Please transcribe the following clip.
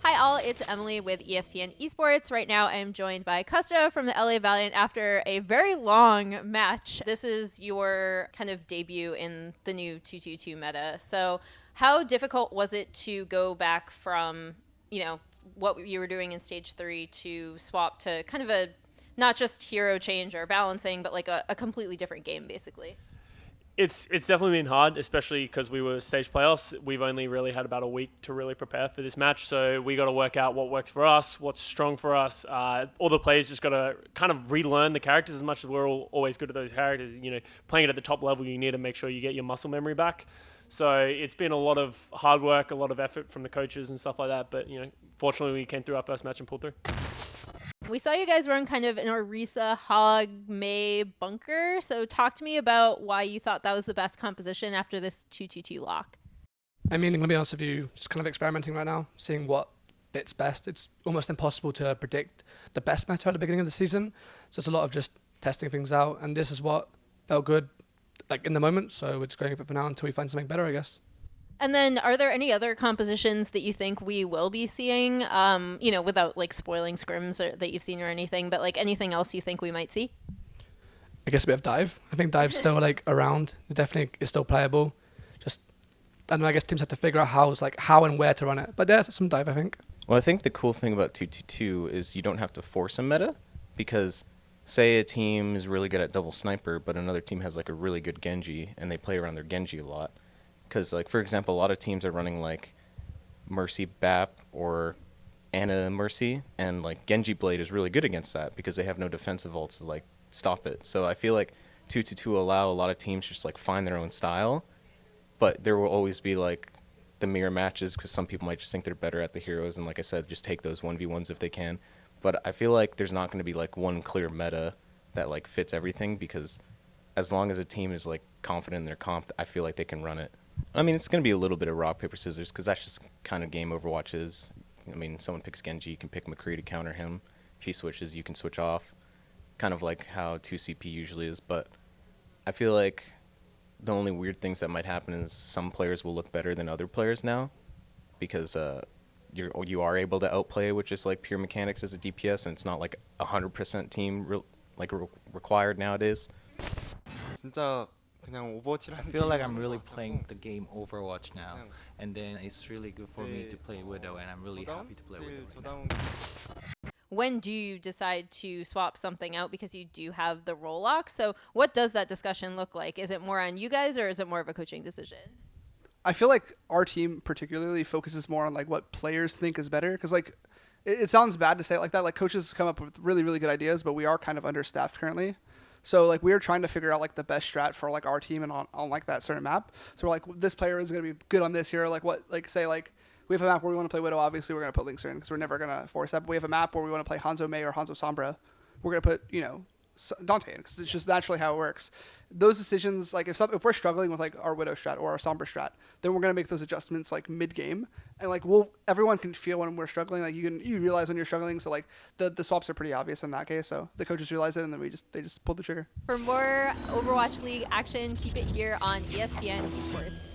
Hi all, it's Emily with ESPN Esports. Right now I'm joined by Custa from the LA Valiant after a very long match. This is your kind of debut in the new 222 meta. So how difficult was it to go back from, what you were doing in stage 3 to swap to kind of a not just hero change or balancing, but like a completely different game basically? It's definitely been hard, especially because we were stage playoffs. We've only really had about a week to really prepare for this match, so we got to work out what works for us, what's strong for us. All the players just got to kind of relearn the characters as much as we're always good at those characters. Playing it at the top level, you need to make sure you get your muscle memory back. So it's been a lot of hard work, a lot of effort from the coaches and stuff like that. But fortunately, we came through our first match and pulled through. We saw you guys run kind of an Orisa Hog May bunker. So talk to me about why you thought that was the best composition after this 2-2-2 lock. I mean, I'm going to be honest with you, just kind of experimenting right now, seeing what fits best. It's almost impossible to predict the best meta at the beginning of the season. So it's a lot of just testing things out. And this is what felt good like in the moment. So we're just going for it for now until we find something better, I guess. And then are there any other compositions that you think we will be seeing, without like spoiling scrims that you've seen or anything, but like anything else you think we might see? I guess a bit of dive. I think dive's still like around. It definitely is still playable. Just, I don't know, I guess teams have to figure out how and where to run it. But there's some dive, I think. Well, I think the cool thing about 222 is you don't have to force a meta, because say a team is really good at double sniper, but another team has like a really good Genji, and they play around their Genji a lot. Because, like, for example, a lot of teams are running, like, Mercy BAP or Ana Mercy, and, like, Genji Blade is really good against that because they have no defensive ults to, like, stop it. So I feel like 222 allow a lot of teams just, like, find their own style, but there will always be, like, the mirror matches because some people might just think they're better at the heroes, and, like I said, just take those 1v1s if they can. But I feel like there's not going to be, like, one clear meta that, like, fits everything, because as long as a team is, like, confident in their comp, I feel like they can run it. I mean, it's going to be a little bit of rock, paper, scissors, because that's just kind of game Overwatch is. I mean, someone picks Genji, you can pick McCree to counter him. If he switches, you can switch off. Kind of like how 2CP usually is. But I feel like the only weird things that might happen is some players will look better than other players now, because you are able to outplay with just like pure mechanics as a DPS, and it's not like 100% team required nowadays. I feel like I'm really playing the game Overwatch now, and then it's really good for me to play Widow, and I'm really happy to play Widow right now. When do you decide to swap something out because you do have the role lock? So what does that discussion look like? Is it more on you guys, or is it more of a coaching decision? I feel like our team particularly focuses more on like what players think is better, because like it sounds bad to say it like that. Like coaches come up with really, really good ideas, but we are kind of understaffed currently. So like we are trying to figure out like the best strat for like our team and on like that certain map. So we're like, this player is going to be good on this here. Like what, like say like we have a map where we want to play Widow. Obviously we're going to put Linkster in because we're never going to force that. But we have a map where we want to play Hanzo Mei or Hanzo Sombra. We're going to put, Dante in, because it's just naturally how it works. Those decisions, like if we're struggling with like our Widow strat or our Sombra strat, then we're going to make those adjustments like mid game. And like everyone can feel when we're struggling. Like you realize when you're struggling. So like the swaps are pretty obvious in that case. So the coaches realize it, and then they just pull the trigger. For more Overwatch League action, keep it here on ESPN Esports.